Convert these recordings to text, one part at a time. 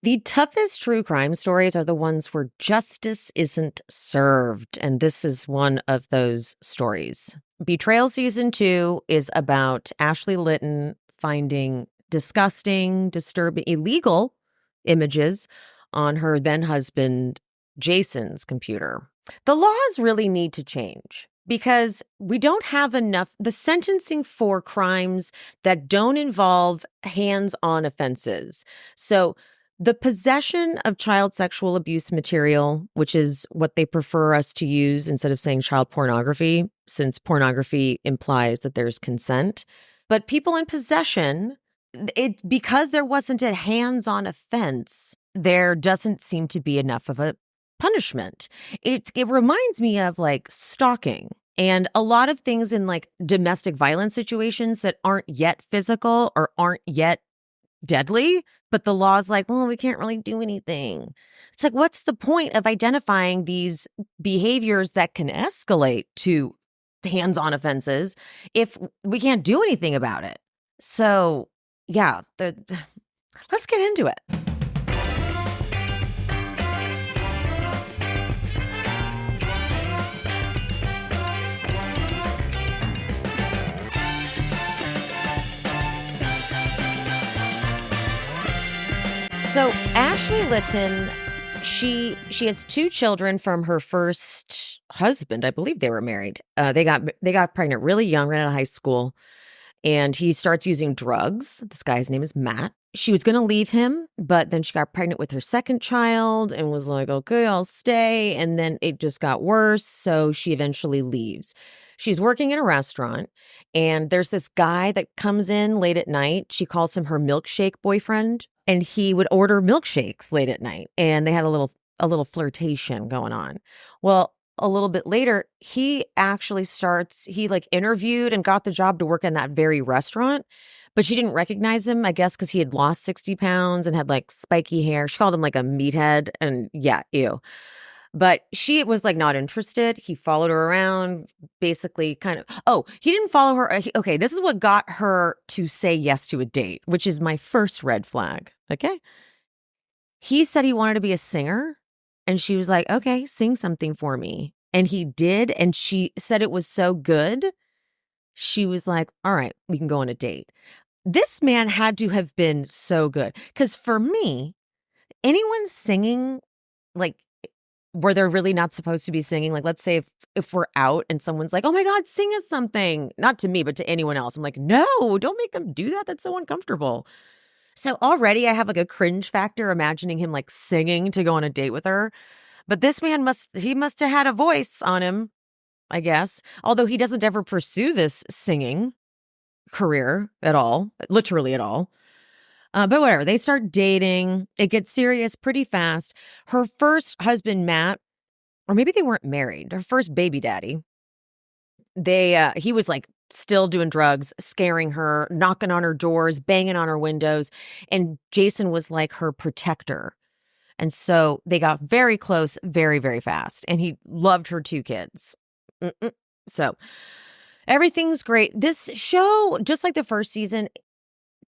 The toughest true crime stories are the ones where justice isn't served. And this is one of those stories. Betrayal season 2 is about Ashley Lytton finding disgusting, disturbing, illegal images on her then husband Jason's computer. The laws really need to change because we don't have enough. The sentencing for crimes that don't involve hands on offenses. So, the possession of child sexual abuse material, which is what they prefer us to use instead of saying child pornography, since pornography implies that there's consent. But people in possession, because there wasn't a hands-on offense, there doesn't seem to be enough of a punishment. It reminds me of like stalking and a lot of things in like domestic violence situations that aren't yet physical or aren't yet deadly, but the law's like, well, we can't really do anything. It's like, what's the point of identifying these behaviors that can escalate to hands-on offenses if we can't do anything about it? So, yeah, let's get into it. So Ashley Litton, she has 2 children from her first husband. I believe they were married. They got pregnant really young, right out of high school, and he starts using drugs. This guy's name is Matt. She was going to leave him, but then she got pregnant with her second child and was like, "Okay, I'll stay." And then it just got worse, so she eventually leaves. She's working in a restaurant, and there's this guy that comes in late at night. She calls him her milkshake boyfriend, and he would order milkshakes late at night, and they had a little flirtation going on. Well, a little bit later, he like interviewed and got the job to work in that very restaurant, but she didn't recognize him, I guess, because he had lost 60 pounds and had like spiky hair. She called him like a meathead, and yeah, ew. But she was like not interested. He followed her around, basically kind of. Oh, he didn't follow her. Okay, this is what got her to say yes to a date, which is my first red flag. Okay. He said he wanted to be a singer, and she was like, "Okay, sing something for me." And he did, and she said it was so good. She was like, "All right, we can go on a date." This man had to have been so good, because for me, anyone singing, like, where they're really not supposed to be singing, like, let's say if we're out and someone's like, "Oh my god, sing us something." Not to me, but to anyone else. I'm like, "No, don't make them do that. That's so uncomfortable." So already I have like a cringe factor imagining him like singing to go on a date with her. But this man must have had a voice on him, I guess. Although he doesn't ever pursue this singing career at all, literally at all. But whatever, they start dating. It gets serious pretty fast. Her first husband, Matt, or maybe they weren't married, her first baby daddy, he was like still doing drugs, scaring her, knocking on her doors, banging on her windows. And Jason was like her protector. And so they got very close very, very fast. And he loved her 2 kids. So everything's great. This show, just like the first season,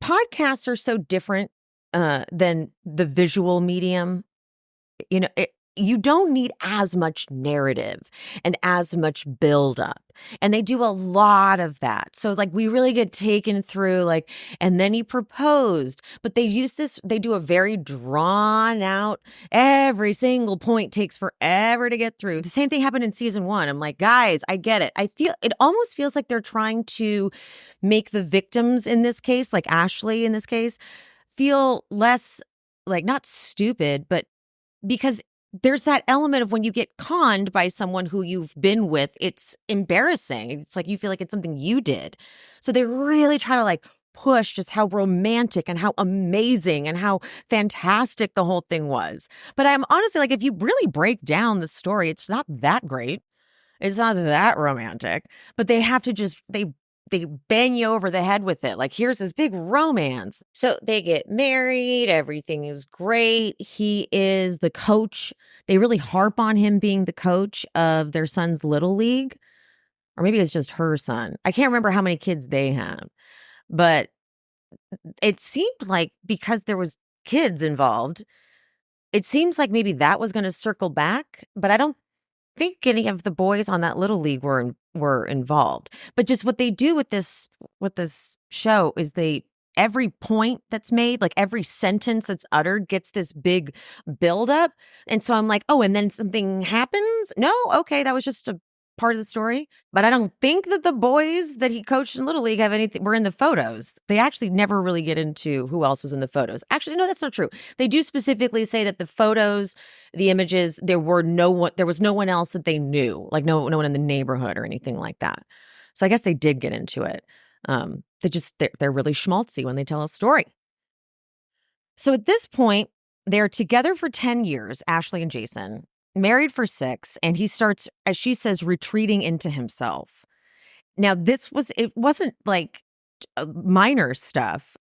podcasts are so different than the visual medium. You know, you don't need as much narrative and as much buildup. And they do a lot of that. So, like, we really get taken through, like, and then he proposed. But they do a very drawn out, every single point takes forever to get through. The same thing happened in season 1. I'm like, guys, I get it. It almost feels like they're trying to make the victims in this case, like Ashley in this case, feel less like not stupid, but because there's that element of when you get conned by someone who you've been with, it's embarrassing. It's like you feel like it's something you did. So they really try to like push just how romantic and how amazing and how fantastic the whole thing was. But I'm honestly like, if you really break down the story, it's not that great. It's not that romantic, but they have to they bang you over the head with it. Like, here's this big romance. So they get married. Everything is great. He is the coach. They really harp on him being the coach of their son's little league, or maybe it's just her son. I can't remember how many kids they have, but it seemed like because there was kids involved. It seems like maybe that was going to circle back, but I don't think any of the boys on that little league were involved. But just what they do with this show is they every point that's made, like every sentence that's uttered gets this big buildup. And so I'm like, oh, and then something happens? No, okay, that was just a part of the story. But I don't think that the boys that he coached in Little League have anything were in the photos. They actually never really get into who else was in the photos. Actually, no, that's not true. They do specifically say that the photos, the images, there was no one else that they knew, like no one in the neighborhood or anything like that. So I guess they did get into it. They're really schmaltzy when they tell a story. So at this point, they're together for 10 years, Ashley and Jason, married for 6, and he starts, as she says, retreating into himself. Now, it wasn't like minor stuff.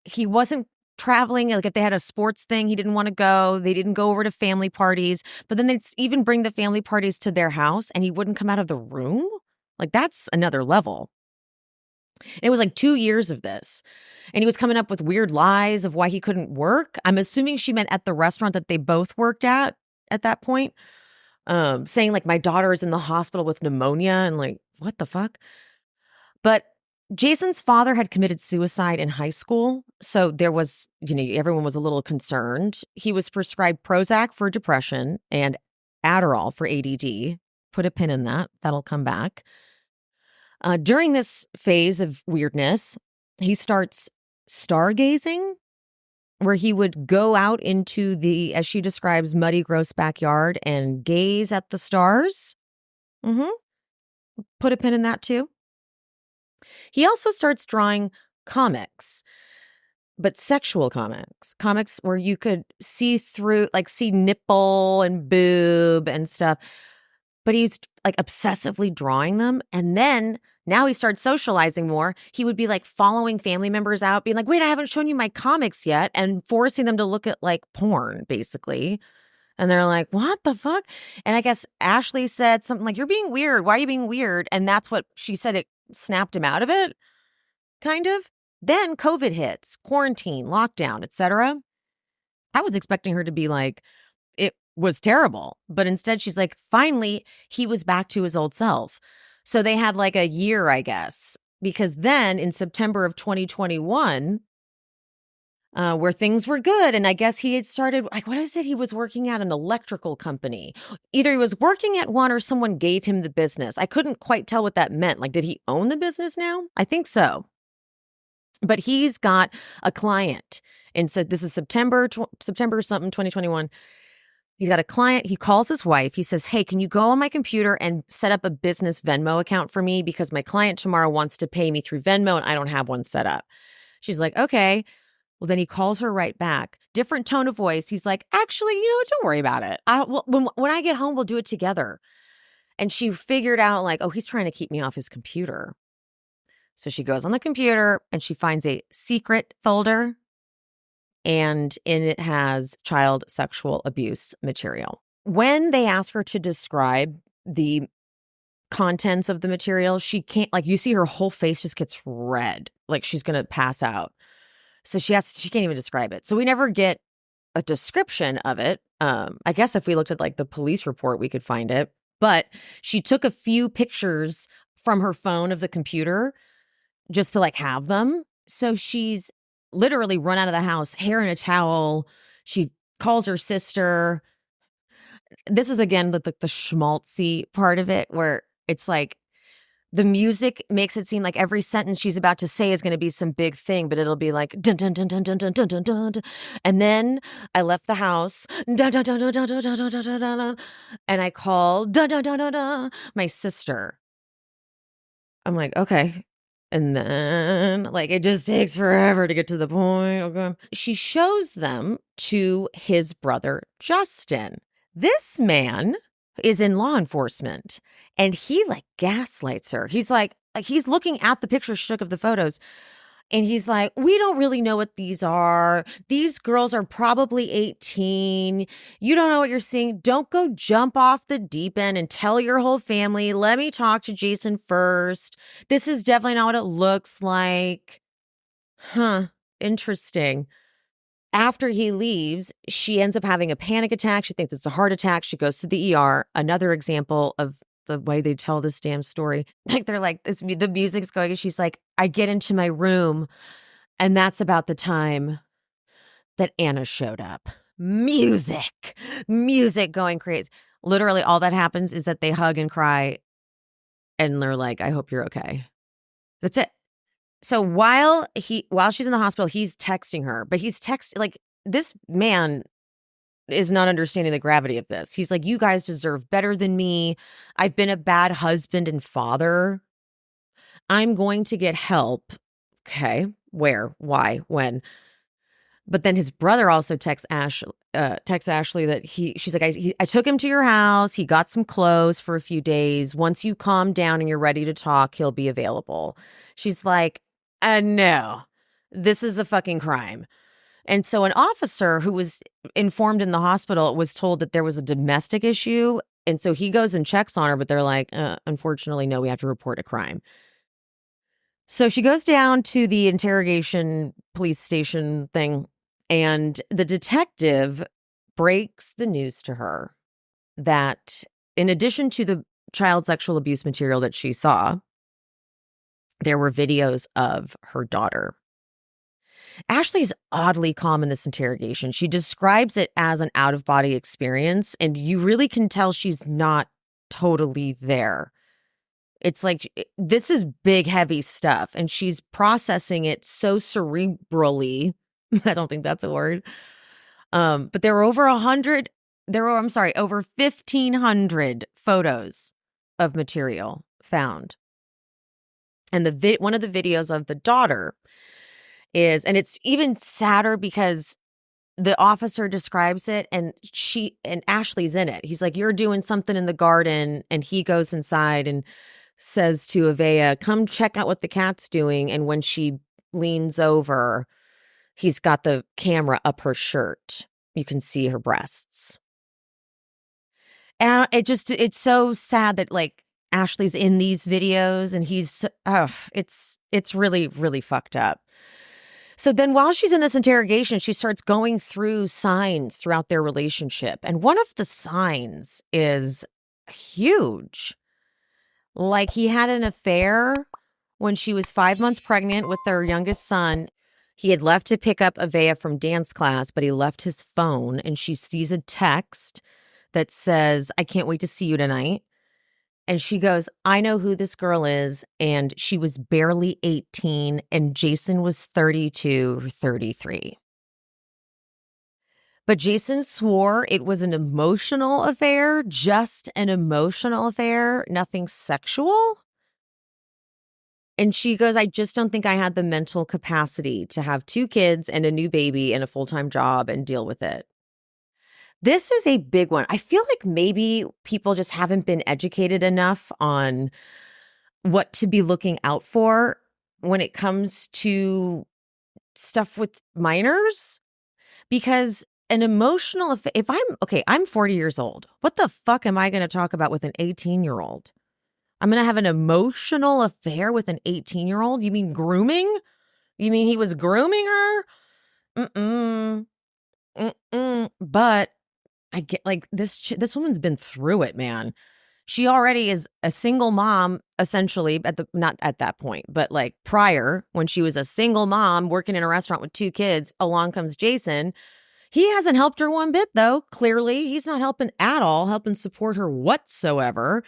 He wasn't traveling. Like if they had a sports thing, he didn't want to go. They didn't go over to family parties, but then they'd even bring the family parties to their house and he wouldn't come out of the room. Like that's another level. It was like 2 years of this. And he was coming up with weird lies of why he couldn't work. I'm assuming she meant at the restaurant that they both worked at that point. Saying like, my daughter is in the hospital with pneumonia and like, what the fuck? But Jason's father had committed suicide in high school. So there was, everyone was a little concerned. He was prescribed Prozac for depression and Adderall for ADD. Put a pin in that. That'll come back. During this phase of weirdness, he starts stargazing, where he would go out into the, as she describes, muddy, gross backyard and gaze at the stars. Put a pin in that too. He also starts drawing comics, but sexual comics where you could see through, like see nipple and boob and stuff. But he's like obsessively drawing them. And then now he starts socializing more. He would be like following family members out, being like, wait, I haven't shown you my comics yet. And forcing them to look at like porn, basically. And they're like, what the fuck? And I guess Ashley said something like, you're being weird. Why are you being weird? And that's what she said. It snapped him out of it, kind of. Then COVID hits, quarantine, lockdown, etc. I was expecting her to be like, it was terrible. But instead, she's like, finally, he was back to his old self. So they had like a year, I guess, because then in September of 2021, where things were good. And I guess he had started, like, what is it? He was working at an electrical company. Either he was working at one or someone gave him the business. I couldn't quite tell what that meant. Like, did he own the business now? I think so. But he's got a client and said, this is September something, 2021. He's got a client. He calls his wife. He says, hey, can you go on my computer and set up a business Venmo account for me? Because my client tomorrow wants to pay me through Venmo and I don't have one set up. She's like, okay. Well, then he calls her right back. Different tone of voice. He's like, actually, don't worry about it. When I get home, we'll do it together. And she figured out like, oh, he's trying to keep me off his computer. So she goes on the computer and she finds a secret folder. And in it has child sexual abuse material. When they ask her to describe the contents of the material, she can't, like, you see her whole face just gets red, like she's going to pass out. So she can't even describe it. So we never get a description of it. I guess if we looked at like the police report, we could find it. But she took a few pictures from her phone of the computer just to like have them. So she's literally run out of the house, hair in a towel. She calls her sister. This is again the schmaltzy part of it, where it's like the music makes it seem like every sentence she's about to say is going to be some big thing, but it'll be like dun dun dun dun dun dun dun dun dun. And then I left the house, dun dun dun dun dun dun dun dun dun dun, and I called dun dun dun dun dun my sister. I'm like, okay. And then, like, it just takes forever to get to the point. Okay. She shows them to his brother, Justin. This man is in law enforcement, and he, like, gaslights her. He's like he's looking at the pictures she took of the photos, and he's like, we don't really know what these are. These girls are probably 18. You don't know what you're seeing. Don't go jump off the deep end and tell your whole family. Let me talk to Jason first. This is definitely not what it looks like. Huh. Interesting. After he leaves, she ends up having a panic attack. She thinks it's a heart attack. She goes to the ER. Another example of the way they tell this damn story. Like they're like, the music's going, and she's like, I get into my room, and that's about the time that Anna showed up. Music going crazy. Literally, all that happens is that they hug and cry, and they're like, I hope you're okay. That's it. So while she's in the hospital, he's texting her, but he's like, this man is not understanding the gravity of this. He's like, you guys deserve better than me. I've been a bad husband and father. I'm going to get help. Okay. Where? Why? When? But then his brother also texts Ashley that she's like, I took him to your house. He got some clothes for a few days. Once you calm down and you're ready to talk, he'll be available. She's like, no, this is a fucking crime. And so an officer who was informed in the hospital was told that there was a domestic issue. And so he goes and checks on her, but they're like, unfortunately, no, we have to report a crime. So she goes down to the interrogation police station thing, and the detective breaks the news to her that in addition to the child sexual abuse material that she saw, there were videos of her daughter. Ashley's oddly calm in this interrogation. She describes it as an out-of-body experience, and you really can tell she's not totally there. It's like, this is big, heavy stuff, and she's processing it so cerebrally. I don't think that's a word. But there were over 1,500 photos of material found. And one of the videos of the daughter is, and it's even sadder because the officer describes it, and Ashley's in it. He's like, you're doing something in the garden, and he goes inside and says to Avaya, come check out what the cat's doing. And when she leans over, he's got the camera up her shirt. You can see her breasts. And it's so sad that like Ashley's in these videos, and it's really, really fucked up. So then while she's in this interrogation, she starts going through signs throughout their relationship. And one of the signs is huge. Like, he had an affair when she was 5 months pregnant with their youngest son. He had left to pick up Avaya from dance class, but he left his phone, and she sees a text that says, I can't wait to see you tonight. And she goes, I know who this girl is. And she was barely 18, and Jason was 32 or 33. But Jason swore it was an emotional affair, just an emotional affair, nothing sexual. And she goes, I just don't think I had the mental capacity to have 2 kids and a new baby and a full-time job and deal with it. This is a big one. I feel like maybe people just haven't been educated enough on what to be looking out for when it comes to stuff with minors. Because an emotional, I'm 40 years old. What the fuck am I going to talk about with an 18-year-old? I'm going to have an emotional affair with an 18-year-old? You mean grooming? You mean he was grooming her? But I get, like, this woman's been through it, man. She already is a single mom, essentially, not at that point, but like prior, when she was a single mom working in a restaurant with 2 kids, along comes Jason. He hasn't helped her one bit, though. Clearly, he's not helping at all, helping support her whatsoever.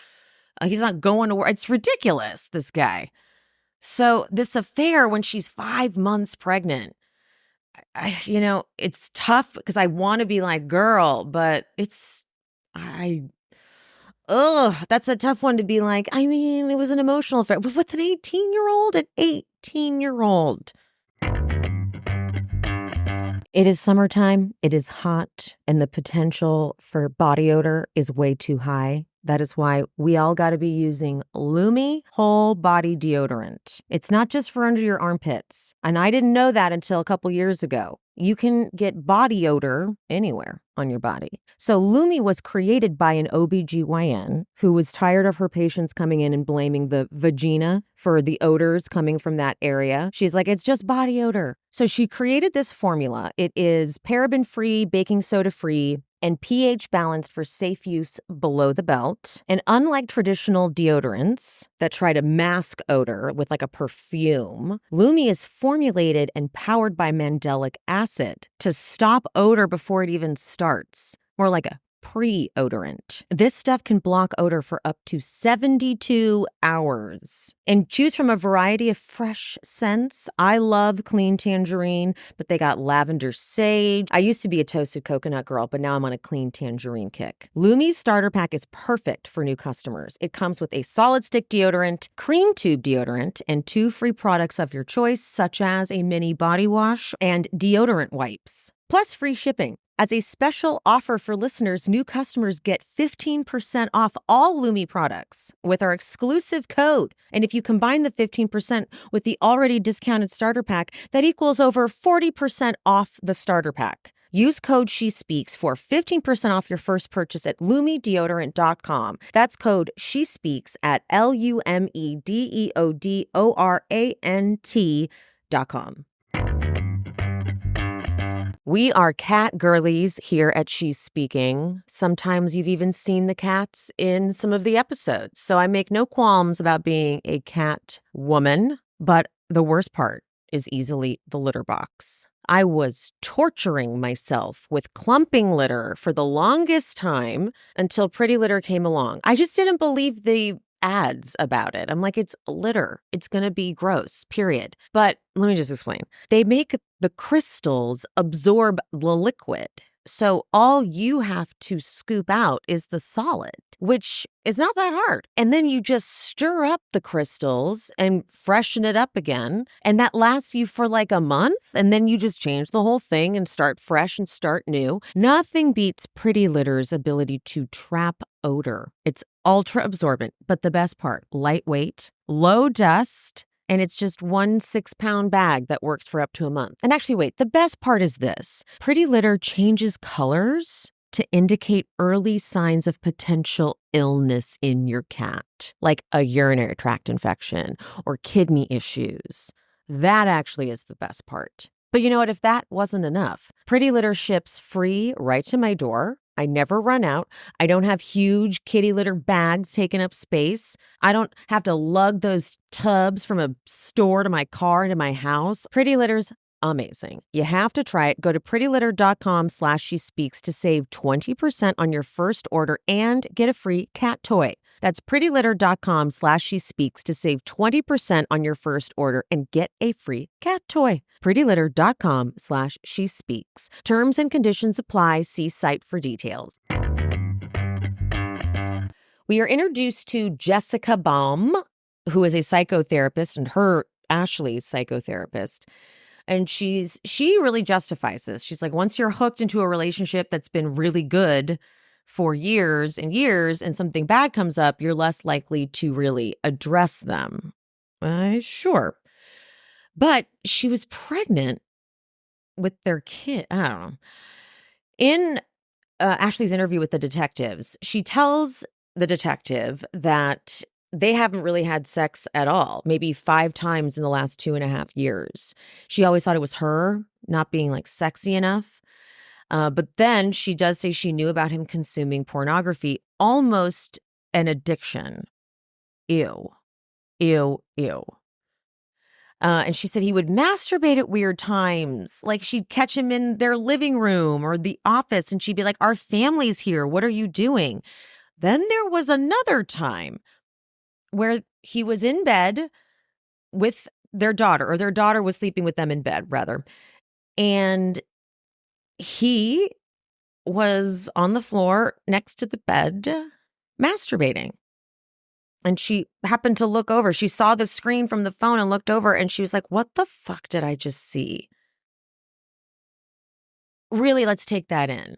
He's not going to work. It's ridiculous, this guy. So this affair when she's 5 months pregnant, it's tough because I want to be like, girl, but that's a tough one to be like. I mean, it was an emotional affair, but with an 18-year-old, It is summertime, it is hot, and the potential for body odor is way too high. That is why we all got to be using Lumi whole body deodorant. It's not just for under your armpits. And I didn't know that until a couple years ago. you can get body odor anywhere on your body. So Lumi was created by an OBGYN who was tired of her patients coming in and blaming the vagina for the odors coming from that area. She's like, it's just body odor. So she created this formula. It is paraben-free, baking soda-free, and pH balanced for safe use below the belt. And unlike traditional deodorants that try to mask odor with like a perfume, Lumi is formulated and powered by mandelic acid to stop odor before it even starts. More like a pre-odorant. This stuff can block odor for up to 72 hours. And choose from a variety of fresh scents. I love clean tangerine, but they got lavender sage. I used to be a toasted coconut girl, but now I'm on a clean tangerine kick. Lumi's starter pack is perfect for new customers. It comes with a solid stick deodorant, cream tube deodorant, and 2 free products of your choice, such as a mini body wash and deodorant wipes, plus free shipping. As a special offer for listeners, new customers get 15% off all Lumi products with our exclusive code. And if you combine the 15% with the already discounted starter pack, that equals over 40% off the starter pack. Use code SheSpeaks for 15% off your first purchase at LumiDeodorant.com. That's code SheSpeaks at LumiDeodorant.com. We are cat girlies here at She's Speaking. Sometimes you've even seen the cats in some of the episodes. So I make no qualms about being a cat woman. But the worst part is easily the litter box. I was torturing myself with clumping litter for the longest time until Pretty Litter came along. I just didn't believe the ads about it. I'm like, it's litter. It's going to be gross, period. But let me just explain. They make the crystals absorb the liquid. So all you have to scoop out is the solid, which is not that hard. And then you just stir up the crystals and freshen it up again. And that lasts you for like a month. And then you just change the whole thing and start fresh and start new. Nothing beats Pretty Litter's ability to trap odor. It's ultra absorbent, but the best part, lightweight, low dust, and it's just 1 6-pound bag that works for up to a month. And actually, wait, the best part is this. Pretty Litter changes colors to indicate early signs of potential illness in your cat, like a urinary tract infection or kidney issues. That actually is the best part. But you know what? If that wasn't enough, Pretty Litter ships free right to my door. I never run out. I don't have huge kitty litter bags taking up space. I don't have to lug those tubs from a store to my car into my house. Pretty Litter's amazing. You have to try it. Go to prettylitter.com/shespeaks to save 20% on your first order and get a free cat toy. That's prettylitter.com/shespeaks to save 20% on your first order and get a free cat toy. prettylitter.com/shespeaks. Terms and conditions apply. See site for details. We are introduced to Jessica Baum, who is a psychotherapist, and her Ashley's psychotherapist. And she really justifies this. She's like, once you're hooked into a relationship that's been really good for years and years and something bad comes up, you're less likely to really address them. Sure. But she was pregnant with their kid. I don't know. In Ashley's interview with the detectives, she tells the detective that they haven't really had sex at all, maybe 5 times in the last 2.5 years. She always thought it was her not being like sexy enough. But then she does say she knew about him consuming pornography, almost an addiction. Ew, ew, ew. And she said he would masturbate at weird times. Like she'd catch him in their living room or the office and she'd be like, our family's here. What are you doing? Then there was another time where he was in bed with their daughter, or their daughter was sleeping with them in bed, rather. And he was on the floor next to the bed masturbating. And she happened to look over. She saw the screen from the phone and looked over and she was like, what the fuck did I just see? Really, let's take that in.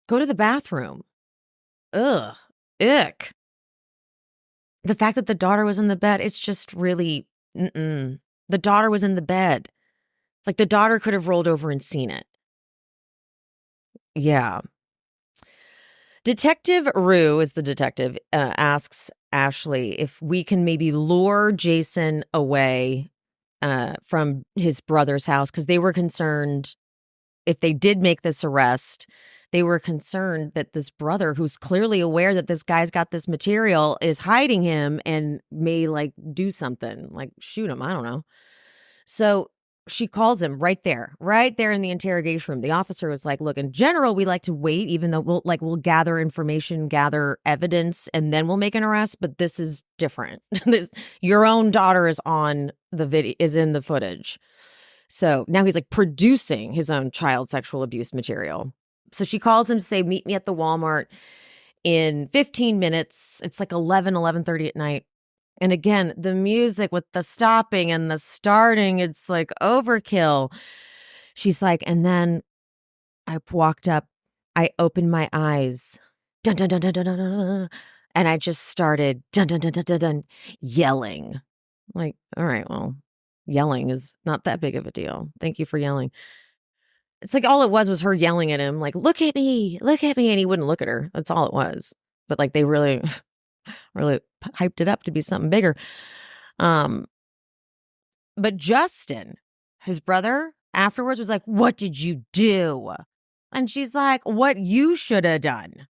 Go to the bathroom. Ugh. Ick. The fact that the daughter was in the bed, it's just really, The daughter was in the bed. Like, the daughter could have rolled over and seen it. Yeah. Detective Rue is the detective, asks Ashley if we can maybe lure Jason away from his brother's house, because they were concerned if they did make this arrest, they were concerned that this brother, who's clearly aware that this guy's got this material, is hiding him and may like do something, like shoot him. I don't know. So she calls him right there in the interrogation room. The officer was like, look, in general, we like to wait, even though we'll gather information, gather evidence, and then we'll make an arrest. But this is different. Your own daughter is on the video, is in the footage. So now he's like producing his own child sexual abuse material. So she calls him to say, meet me at the Walmart in 15 minutes. It's like 11:30 at night. And again, the music with the stopping and the starting, it's like overkill. She's like, and then I walked up, I opened my eyes, dun dun dun dun dun dun dun, dun, and I just started dun dun dun dun dun dun yelling. Like, all right, well, yelling is not that big of a deal. Thank you for yelling. It's like all it was her yelling at him, like, look at me, and he wouldn't look at her. That's all it was. But like they really, really hyped it up to be something bigger. But Justin, his brother, afterwards was like, what did you do? And she's like, what you should have done.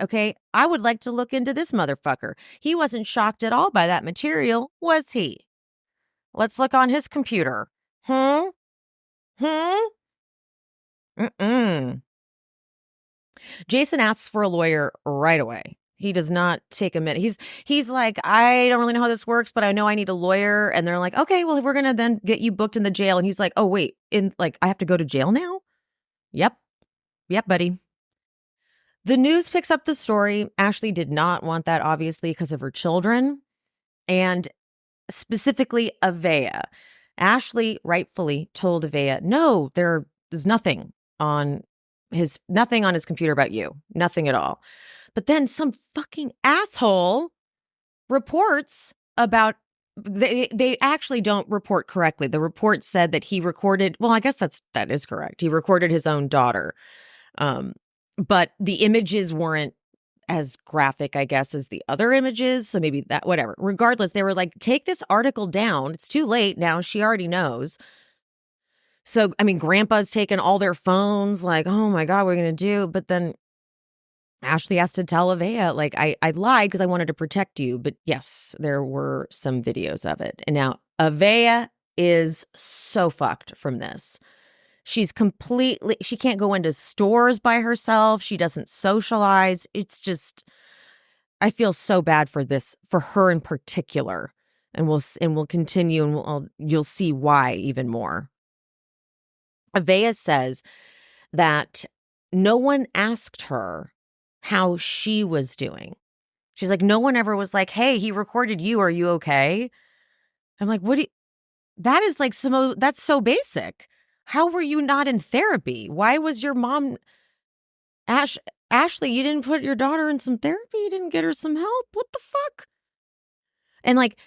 Okay, I would like to look into this motherfucker. He wasn't shocked at all by that material, was he? Let's look on his computer. Hmm? Mm-mm. Jason asks for a lawyer right away. He does not take a minute. He's like, I don't really know how this works, but I know I need a lawyer. And they're like, okay, well, we're gonna then get you booked in the jail. And he's like, oh wait, I have to go to jail now? Yep, buddy. The news picks up the story. Ashley did not want that, obviously, because of her children, and specifically Avaya. Ashley rightfully told Avaya, no, there is nothing on his computer about you, nothing at all. But then some fucking asshole reports about they actually don't report correctly. The report said that he recorded, well, I guess that is correct. He recorded his own daughter. But the images weren't as graphic, I guess, as the other images. So maybe that, whatever. Regardless, they were like, take this article down. It's too late now. She already knows. So, I mean, grandpa's taken all their phones, like, oh my God, what are we going to do? But then Ashley has to tell Avaya, like, I lied because I wanted to protect you. But yes, there were some videos of it. And now Avaya is so fucked from this. She can't go into stores by herself. She doesn't socialize. It's just, I feel so bad for her in particular. And we'll continue and you'll see why even more. Avaya says that no one asked her how she was doing. She's like, no one ever was like, hey, he recorded you. Are you okay? I'm like, that is like, that's so basic. How were you not in therapy? Why was your mom, Ashley, you didn't put your daughter in some therapy? You didn't get her some help? What the fuck? And like,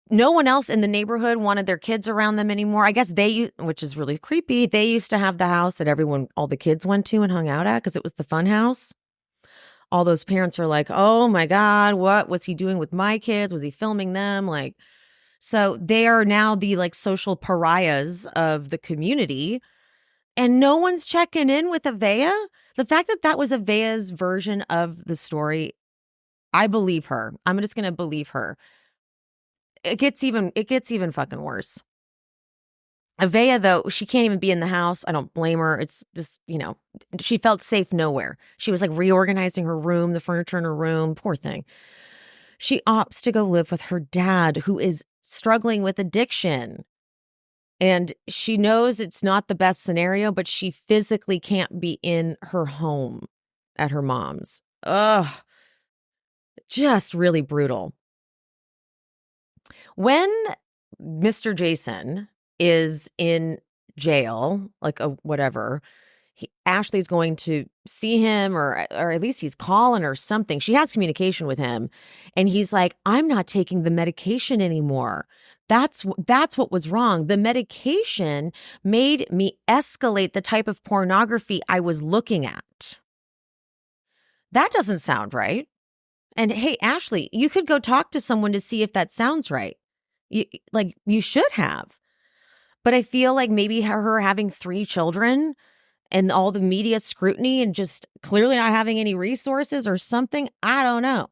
no one else in the neighborhood wanted their kids around them anymore. I guess which is really creepy, they used to have the house that all the kids went to and hung out at because it was the fun house. All those parents are like, oh my God, what was he doing with my kids? Was he filming them? Like, so they are now the like social pariahs of the community. And no one's checking in with Avaya. The fact that was Avaya's version of the story, I believe her. I'm just going to believe her. It gets even fucking worse. Avaya, though, she can't even be in the house. I don't blame her. It's just, she felt safe nowhere. She was like reorganizing her room, the furniture in her room. Poor thing. She opts to go live with her dad, who is struggling with addiction. And she knows it's not the best scenario, but she physically can't be in her home at her mom's. Ugh. Just really brutal. When Mr. Jason is in jail, like whatever, Ashley's going to see him, or at least he's calling or something. She has communication with him, and he's like, "I'm not taking the medication anymore. That's what was wrong. The medication made me escalate the type of pornography I was looking at." That doesn't sound right. And hey, Ashley, you could go talk to someone to see if that sounds right. You should have. But I feel like maybe her having 3 children and all the media scrutiny and just clearly not having any resources or something, I don't know.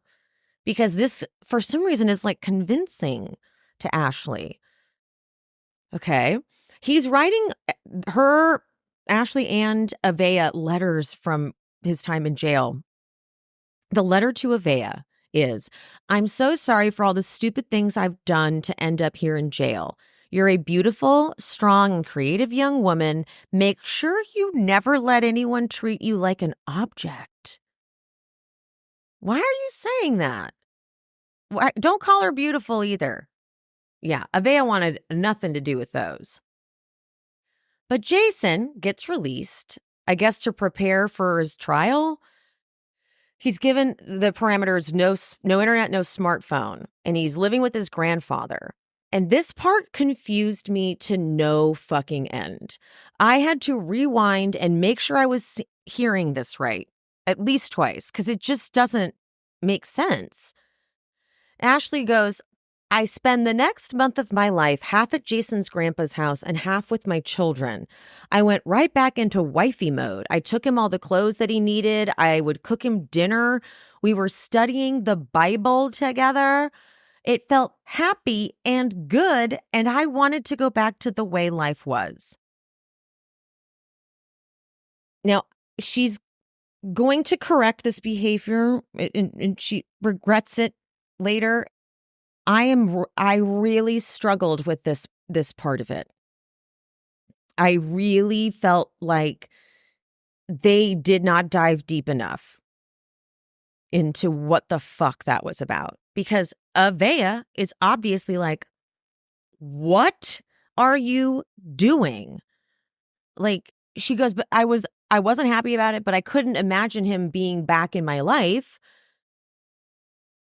Because this, for some reason, is like convincing to Ashley. Okay. He's writing her, Ashley and Avaya, letters from his time in jail. The letter to Avaya is, "I'm so sorry for all the stupid things I've done to end up here in jail. You're a beautiful, strong, and creative young woman. Make sure you never let anyone treat you like an object." Why are you saying that? Why, don't call her beautiful either. Yeah, Avaya wanted nothing to do with those. But Jason gets released, I guess to prepare for his trial. He's given the parameters no internet, no smartphone, and he's living with his grandfather. And this part confused me to no fucking end. I had to rewind and make sure I was hearing this right at least twice, because it just doesn't make sense. Ashley goes, "I spend the next month of my life half at Jason's grandpa's house and half with my children. I went right back into wifey mode. I took him all the clothes that he needed. I would cook him dinner. We were studying the Bible together. It felt happy and good, and I wanted to go back to the way life was." Now, she's going to correct this behavior, and she regrets it later. I really struggled with this part of it. I really felt like they did not dive deep enough into what the fuck that was about, because Avaya is obviously like, "What are you doing?" Like, she goes, "But I wasn't happy about it, but I couldn't imagine him being back in my life."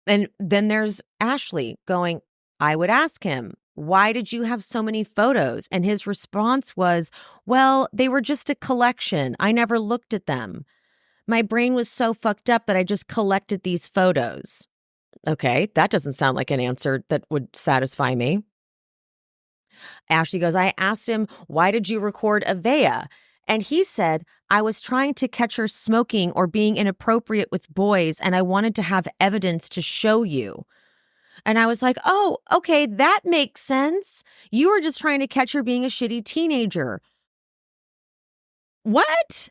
And then there's Ashley going, "I would ask him, 'Why did you have so many photos?' And his response was, 'Well, they were just a collection. I never looked at them. My brain was so fucked up that I just collected these photos.'" Okay, that doesn't sound like an answer that would satisfy me. Ashley goes, "I asked him, 'Why did you record Avaya?' And he said, 'I was trying to catch her smoking or being inappropriate with boys, and I wanted to have evidence to show you.'" And I was like, "Oh, okay, that makes sense. You were just trying to catch her being a shitty teenager." What?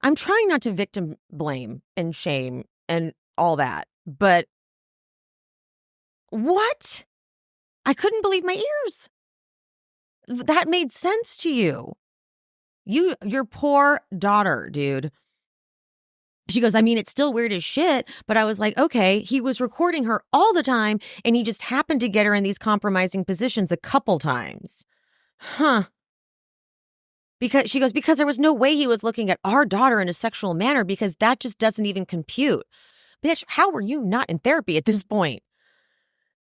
I'm trying not to victim blame and shame and all that, but what? I couldn't believe my ears. That made sense to you. Your poor daughter, dude. She goes, "I mean, it's still weird as shit," but I was like, okay, he was recording her all the time, and he just happened to get her in these compromising positions a couple times. Huh. Because she goes, "Because there was no way he was looking at our daughter in a sexual manner, because that just doesn't even compute." Bitch, how were you not in therapy at this point?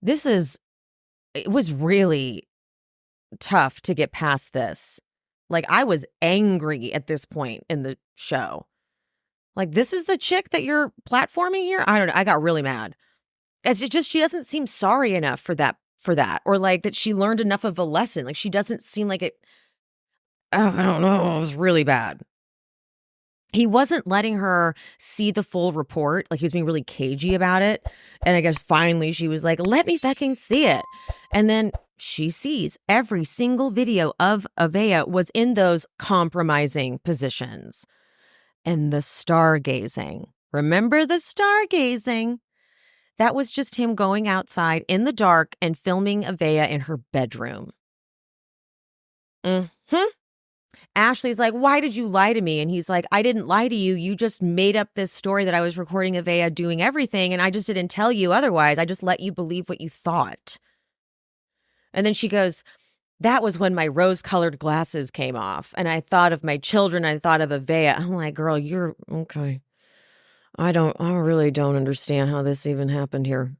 It was really tough to get past this. Like, I was angry at this point in the show. Like, this is the chick that you're platforming here? I don't know. I got really mad. It's just she doesn't seem sorry enough for that, or like that she learned enough of a lesson. Like, she doesn't seem like it. Oh, I don't know. It was really bad. He wasn't letting her see the full report. Like, he was being really cagey about it. And I guess finally she was like, "Let me fucking see it." And then she sees every single video of Avaya was in those compromising positions. And the stargazing. Remember the stargazing? That was just him going outside in the dark and filming Avaya in her bedroom. Mm-hmm. Ashley's like, "Why did you lie to me?" And he's like, "I didn't lie to you. You just made up this story that I was recording Avaya doing everything, and I just didn't tell you otherwise. I just let you believe what you thought." And then she goes, that was when my rose-colored glasses came off, and I thought of my children, I thought of Avaya. I'm like, girl, you're okay. I really don't understand how this even happened here.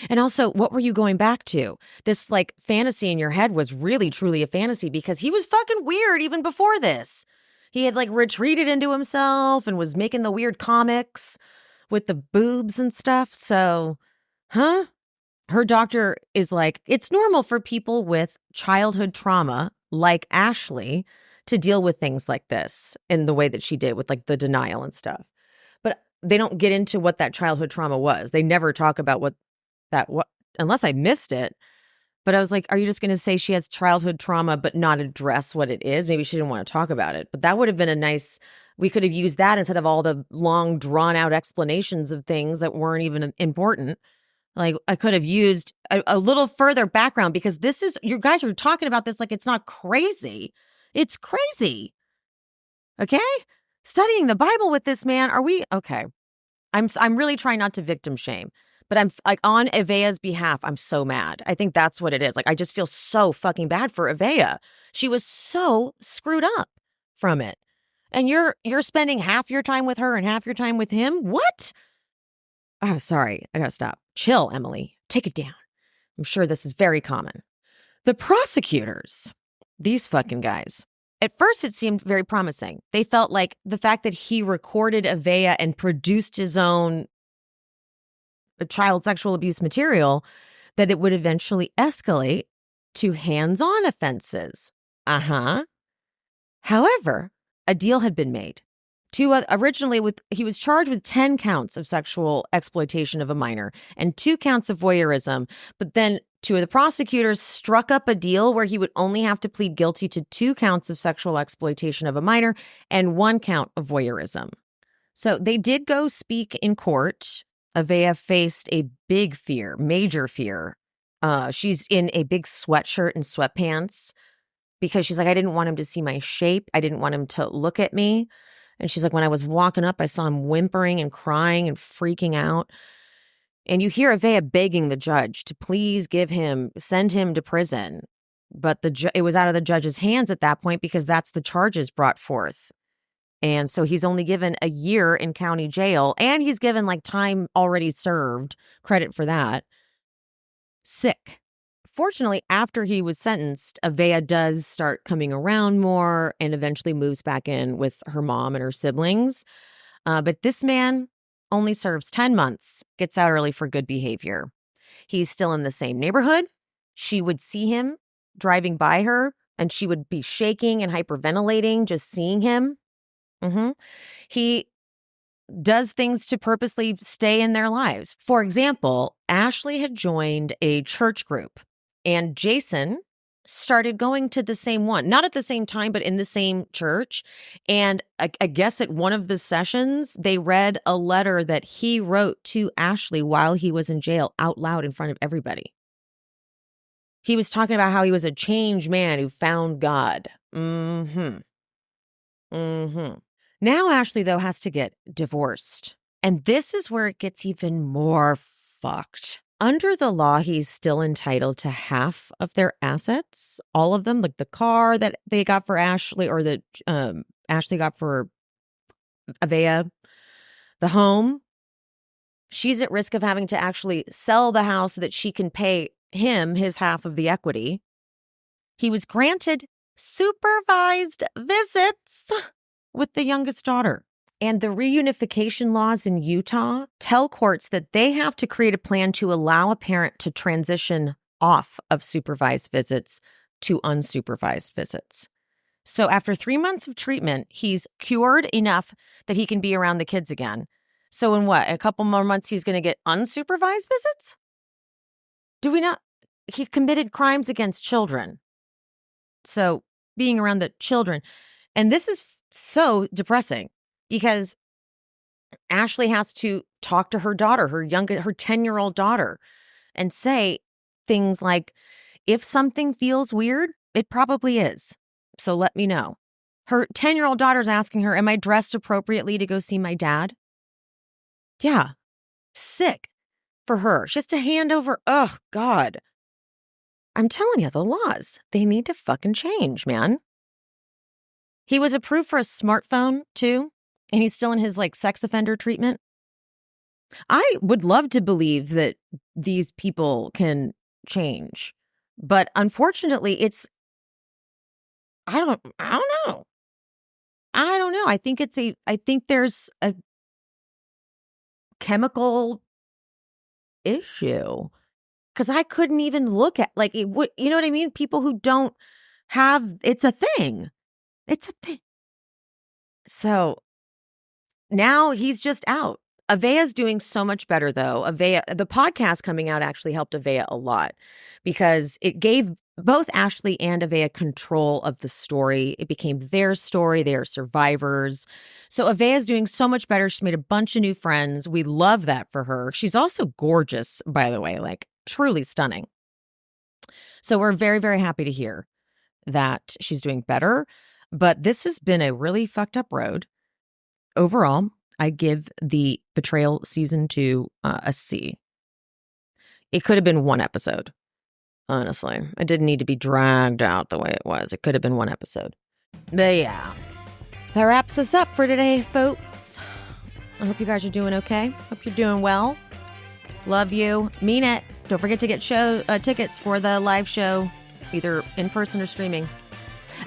And also, what were you going back to? This like fantasy in your head was really truly a fantasy because he was fucking weird even before this. He had like retreated into himself and was making the weird comics with the boobs and stuff. So, huh? Her doctor is like, it's normal for people with childhood trauma like Ashley to deal with things like this in the way that she did with like the denial and stuff. But they don't get into what that childhood trauma was. They never talk about what unless I missed it. But I was like, are you just going to say she has childhood trauma but not address what it is? Maybe she didn't want to talk about it. But that would have been we could have used that instead of all the long drawn out explanations of things that weren't even important. Like I could have used a little further background because you guys are talking about this like it's not crazy. It's crazy. Okay? Studying the Bible with this man. Are we okay? I'm really trying not to victim shame, but I'm like on Avaya's behalf. I'm so mad. I think that's what it is. Like I just feel so fucking bad for Avaya. She was so screwed up from it. And you're spending half your time with her and half your time with him? What? Oh, sorry. I gotta stop. Chill, Emily. Take it down. I'm sure this is very common. The prosecutors, these fucking guys, at first it seemed very promising. They felt like the fact that he recorded Avaya and produced his own child sexual abuse material, that it would eventually escalate to hands-on offenses. However, a deal had been made. Originally, he was charged with 10 counts of sexual exploitation of a minor and 2 counts of voyeurism. But then 2 of the prosecutors struck up a deal where he would only have to plead guilty to 2 counts of sexual exploitation of a minor and 1 count of voyeurism. So they did go speak in court. Avaya faced a big fear, major fear. She's in a big sweatshirt and sweatpants because she's like, I didn't want him to see my shape. I didn't want him to look at me. And she's like, when I was walking up, I saw him whimpering and crying and freaking out. And you hear Avaya begging the judge to please send him to prison. But it was out of the judge's hands at that point because that's the charges brought forth. And so he's only given a year in county jail and he's given like time already served, credit for that. Sick. Fortunately, after he was sentenced, Avaya does start coming around more and eventually moves back in with her mom and her siblings. But this man only serves 10 months, gets out early for good behavior. He's still in the same neighborhood. She would see him driving by her and she would be shaking and hyperventilating just seeing him. He does things to purposely stay in their lives. For example, Ashley had joined a church group. And Jason started going to the same one, not at the same time, but in the same church. And I guess at one of the sessions, they read a letter that he wrote to Ashley while he was in jail out loud in front of everybody. He was talking about how he was a changed man who found God. Now Ashley, though, has to get divorced. And this is where it gets even more fucked. Under the law, he's still entitled to half of their assets, all of them, like the car that they got for Ashley or that Ashley got for Avaya, the home. She's at risk of having to actually sell the house so that she can pay him his half of the equity. He was granted supervised visits with the youngest daughter. And the reunification laws in Utah tell courts that they have to create a plan to allow a parent to transition off of supervised visits to unsupervised visits. So after 3 months of treatment, he's cured enough that he can be around the kids again. So in a couple more months, he's going to get unsupervised visits? Do we not? He committed crimes against children. So being around the children. And this is so depressing. Because Ashley has to talk to her daughter, her 10-year-old daughter, and say things like, if something feels weird, it probably is. So let me know. Her 10-year-old daughter's asking her, am I dressed appropriately to go see my dad? Yeah. Sick for her. She has to hand over. Oh, God. I'm telling you, the laws, they need to fucking change, man. He was approved for a smartphone too, and he's still in his like sex offender treatment. I would love to believe that these people can change, but unfortunately, I don't know. I don't know. I think there's a chemical issue because I couldn't even look at like it would, you know what I mean? People who don't have, it's a thing. It's a thing. So now he's just out. Avaya's doing so much better though. Avaya, the podcast coming out actually helped Avaya a lot because it gave both Ashley and Avaya control of the story. It became their story. They are survivors. So Avaya's doing so much better. She made a bunch of new friends. We love that for her. She's also gorgeous, by the way, like truly stunning. So we're very, very happy to hear that she's doing better. But this has been a really fucked up road. Overall, I give the Betrayal season 2 a C. It could have been one episode, honestly. It didn't need to be dragged out the way it was. It could have been one episode. But yeah, that wraps us up for today, folks. I hope you guys are doing okay. Hope you're doing well. Love you. Mean it. Don't forget to get show tickets for the live show, either in person or streaming.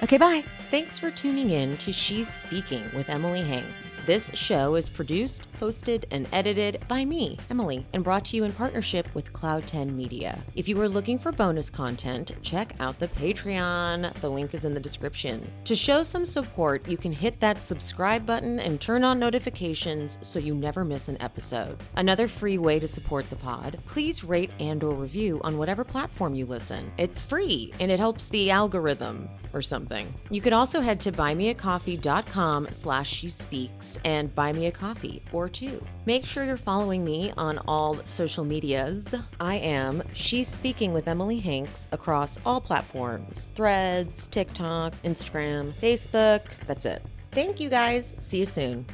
Okay, bye. Thanks for tuning in to She's Speaking with Emily Hanks. This show is produced, hosted, and edited by me, Emily, and brought to you in partnership with Cloud 10 Media. If you are looking for bonus content, check out the Patreon. The link is in the description. To show some support, you can hit that subscribe button and turn on notifications so you never miss an episode. Another free way to support the pod, please rate and/or review on whatever platform you listen. It's free, and it helps the algorithm or something. You could also head to buymeacoffee.com/shespeaks and buy me a coffee or two. Make sure you're following me on all social medias. I am She's Speaking with Emily Hanks across all platforms: Threads, TikTok, Instagram, Facebook. That's it. Thank you guys. See you soon.